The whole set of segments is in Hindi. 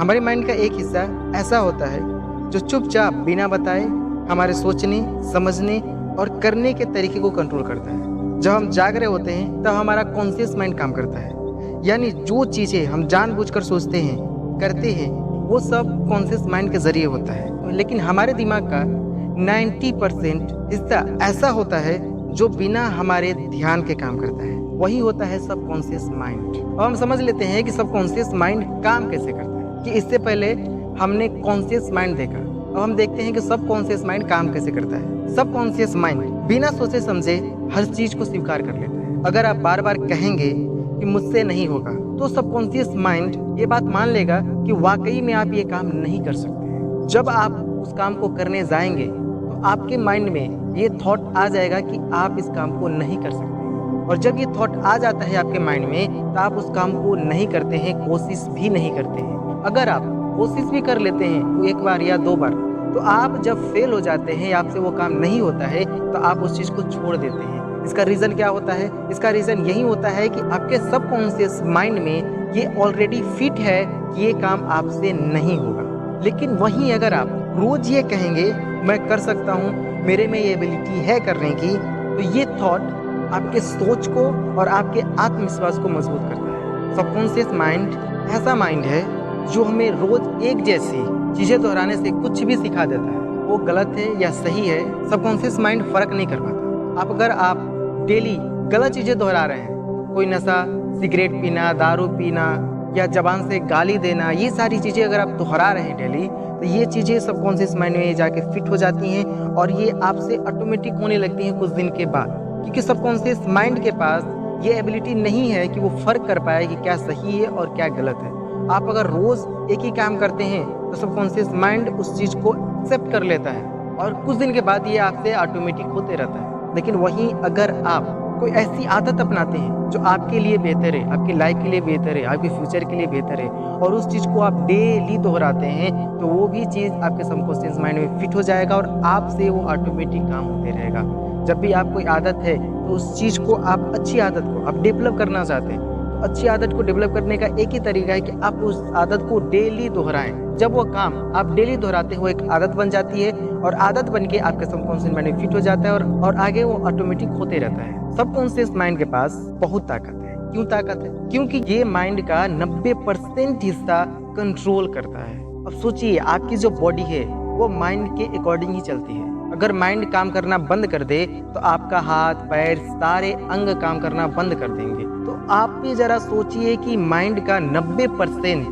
हमारे माइंड का एक हिस्सा ऐसा होता है जो चुपचाप बिना बताए हमारे सोचने, समझने और करने के तरीके को कंट्रोल करता है। जब हम जाग रहे होते हैं तब हमारा कॉन्शियस माइंड काम करता है, यानी जो चीज़ें हम जानबूझकर सोचते हैं, करते हैं, वो सब कॉन्शियस माइंड के जरिए होता है। लेकिन हमारे दिमाग का 90% हिस्सा ऐसा होता है जो बिना हमारे ध्यान के काम करता है, वही होता है सबकॉन्शियस माइंड। अब हम समझ लेते हैं कि सबकॉन्शियस माइंड काम कैसे करता है। कि इससे पहले हमने कॉन्शियस माइंड देखा, अब हम देखते हैं कि सबकॉन्शियस माइंड काम कैसे करता है। सबकॉन्शियस माइंड बिना सोचे समझे हर चीज को स्वीकार कर लेता है। अगर आप बार बार कहेंगे कि मुझसे नहीं होगा, तो सबकॉन्शियस माइंड ये बात मान लेगा कि वाकई में आप ये काम नहीं कर सकते। जब आप उस काम को करने जाएंगे तो आपके माइंड में ये थॉट आ जाएगा कि आप इस काम को नहीं कर सकते, और जब ये थॉट आ जाता है आपके माइंड में तो आप उस काम को नहीं करते हैं, कोशिश भी नहीं करते हैं। अगर आप कोशिश भी कर लेते हैं एक बार या 2 बार, तो आप जब फेल हो जाते हैं, आपसे वो काम नहीं होता है, तो आप उस चीज़ को छोड़ देते हैं। इसका रीज़न क्या होता है? इसका रीज़न यही होता है कि आपके सबकॉन्शियस माइंड में ये ऑलरेडी फिट है कि ये काम आपसे नहीं होगा। लेकिन वहीं अगर आप रोज़ ये कहेंगे मैं कर सकता हूँ, मेरे में ये एबिलिटी है करने की, तो ये थॉट आपके सोच को और आपके आत्मविश्वास को मजबूत करता है। सबकॉन्शियस माइंड ऐसा माइंड है जो हमें रोज एक जैसी चीज़ें दोहराने से कुछ भी सिखा देता है। वो गलत है या सही है, सबकॉन्शियस माइंड फर्क नहीं कर पाता। अगर आप डेली गलत चीज़ें दोहरा रहे हैं, कोई नशा, सिगरेट पीना, दारू पीना या जबान से गाली देना, ये सारी चीज़ें अगर आप दोहरा रहे हैं डेली, तो ये चीज़ें सबकॉन्शियस माइंड में जाके फिट हो जाती हैं और ये आपसे ऑटोमेटिक होने लगती हैं कुछ दिन के बाद। क्योंकि सबकॉन्शियस माइंड के पास ये एबिलिटी नहीं है कि वो फर्क कर पाए कि क्या सही है और क्या गलत है। आप अगर रोज एक ही काम करते हैं तो सबकॉन्शियस माइंड उस चीज़ को एक्सेप्ट कर लेता है और कुछ दिन के बाद ये आपसे ऑटोमेटिक होते रहता है। लेकिन वहीं अगर आप कोई ऐसी आदत अपनाते हैं जो आपके लिए बेहतर है, आपकी लाइफ के लिए बेहतर है, आपके फ्यूचर के लिए बेहतर है, और उस चीज़ को आप डेली दोहराते हैं, तो वो भी चीज़ आपके सबकॉन्शियस माइंड में फिट हो जाएगा और आपसे वो ऑटोमेटिक काम होते रहेगा। जब भी आप कोई आदत है तो उस चीज़ को आप, अच्छी आदत को आप डेवलप करना चाहते हैं, तो अच्छी आदत को डेवलप करने का एक ही तरीका है कि आप उस आदत को डेली दोहराएं। जब वो काम आप डेली दोहराते हो एक आदत बन जाती है और आदत बन के आपके सबकॉन्शियस माइंड में फिट हो जाता है और आगे वो ऑटोमेटिक होते रहता है। सबकॉन्शियस माइंड के पास बहुत ताकत है। क्यों ताकत है? क्योंकि ये माइंड का 90% हिस्सा कंट्रोल करता है। अब सोचिए, आपकी जो बॉडी है वो माइंड के अकॉर्डिंग ही चलती है। अगर माइंड काम करना बंद कर दे तो आपका हाथ, पैर, सारे अंग काम करना बंद कर देंगे। तो आप भी जरा सोचिए कि माइंड का 90%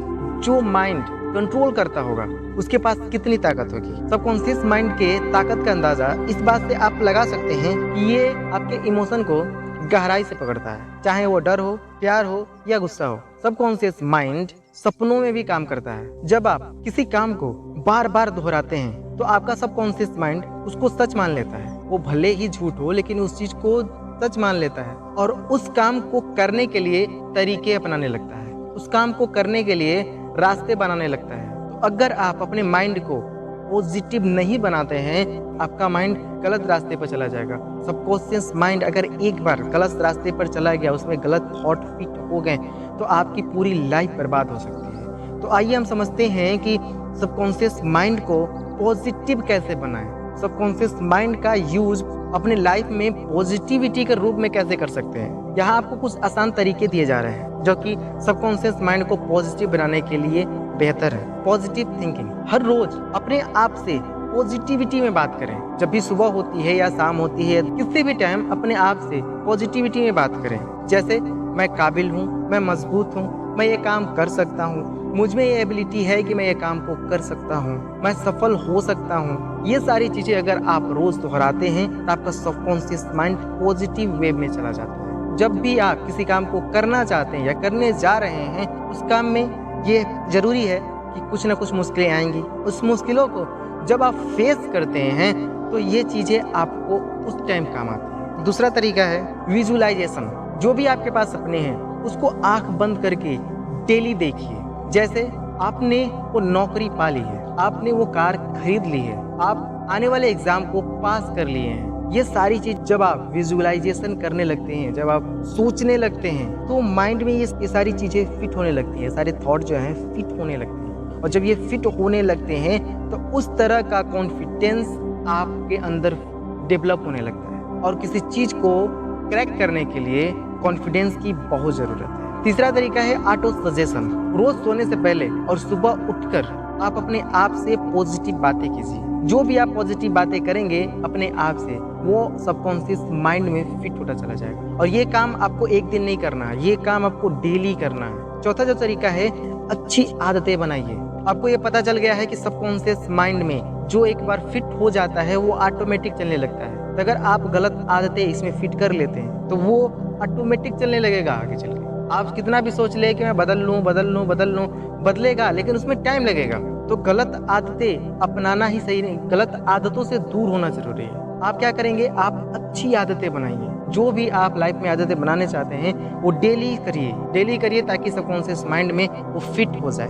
जो माइंड कंट्रोल करता होगा उसके पास कितनी ताकत होगी। सबकॉन्शियस माइंड के ताकत का अंदाजा इस बात से आप लगा सकते हैं कि ये आपके इमोशन को गहराई से पकड़ता है, चाहे वो डर हो, प्यार हो या गुस्सा हो। सबकॉन्शियस माइंड सपनों में भी काम करता है। जब आप किसी काम को बार बार दोहराते हैं तो आपका सबकॉन्शियस माइंड उसको सच मान लेता है। वो भले ही झूठ हो, लेकिन उस चीज को सच मान लेता है और उस काम को करने के लिए तरीके अपनाने लगता है, उस काम को करने के लिए रास्ते बनाने लगता है। तो अगर आप अपने माइंड को पॉजिटिव नहीं बनाते हैं, आपका माइंड गलत रास्ते पर चला जाएगा। सबकॉन्शियस माइंड अगर एक बार गलत रास्ते पर चला गया, उसमें गलत थॉट फिट हो गए, तो आपकी पूरी लाइफ बर्बाद हो सकती है। तो आइए हम समझते हैं कि सबकॉन्शियस माइंड को पॉजिटिव कैसे बनाएं। सबकॉन्शियस माइंड का यूज अपने लाइफ में पॉजिटिविटी के रूप में कैसे कर सकते हैं। यहाँ आपको कुछ आसान तरीके दिए जा रहे हैं जो कि सबकॉन्शियस माइंड को पॉजिटिव बनाने के लिए बेहतर है। पॉजिटिव थिंकिंग, हर रोज अपने आप से पॉजिटिविटी में बात करें। जब भी सुबह होती है या शाम होती है, किसी भी टाइम अपने आप से पॉजिटिविटी में बात करें। जैसे मैं काबिल हूँ, मैं मजबूत हूँ, मैं ये काम कर सकता हूँ, मुझ में ये एबिलिटी है कि मैं ये काम को कर सकता हूँ, मैं सफल हो सकता हूँ। ये सारी चीज़ें अगर आप रोज दोहराते हैं तो आपका सबकॉन्शियस माइंड पॉजिटिव वे में चला जाता है। जब भी आप किसी काम को करना चाहते हैं या करने जा रहे हैं, उस काम में ये जरूरी है कि कुछ ना कुछ मुश्किलें आएंगी। उस मुश्किलों को जब आप फेस करते हैं तो ये चीज़ें आपको उस टाइम काम आती है। दूसरा तरीका है विजुअलाइजेशन। जो भी आपके पास सपने हैं उसको आंख बंद करके डेली देखिए। जैसे आपने वो नौकरी पा ली है, आपने वो कार खरीद ली है, आप आने वाले एग्जाम को पास कर लिए हैं। ये सारी चीज जब आप विजुअलाइजेशन करने लगते हैं, जब आप सोचने लगते हैं, तो माइंड में ये सारी चीजें फिट होने लगती हैं, सारे थॉट जो हैं फिट होने लगते हैं। और जब ये फिट होने लगते हैं तो उस तरह का कॉन्फिडेंस आपके अंदर डेवलप होने लगता है। और किसी चीज़ को क्रैक करने के लिए कॉन्फिडेंस की बहुत ज़रूरत है। तीसरा तरीका है ऑटो सजेशन। रोज़ सोने से पहले और सुबह उठकर आप अपने आप से पॉजिटिव बातें कीजिए। जो भी आप पॉजिटिव बातें करेंगे अपने आप से, वो सबकॉन्शियस माइंड में फिट होता चला जाएगा। और ये काम आपको एक दिन नहीं करना है, ये काम आपको डेली करना है। चौथा जो तरीका है, अच्छी आदतें बनाइए। आपको ये पता चल गया है कि सबकॉन्शियस माइंड में जो एक बार फिट हो जाता है वो ऑटोमेटिक चलने लगता है। तो अगर आप गलत आदतें इसमें फिट कर लेते हैं तो वो ऑटोमेटिक चलने लगेगा आगे चल के। आप कितना भी सोच ले कि मैं बदल लूँ, बदलेगा, लेकिन उसमें टाइम लगेगा। तो गलत आदतें अपनाना ही सही नहीं, गलत आदतों से दूर होना जरूरी है। आप क्या करेंगे, आप अच्छी आदतें बनाइए। जो भी आप लाइफ में आदतें बनाने चाहते हैं वो डेली करिए ताकि सबकॉन्शियस माइंड में वो फिट हो जाए।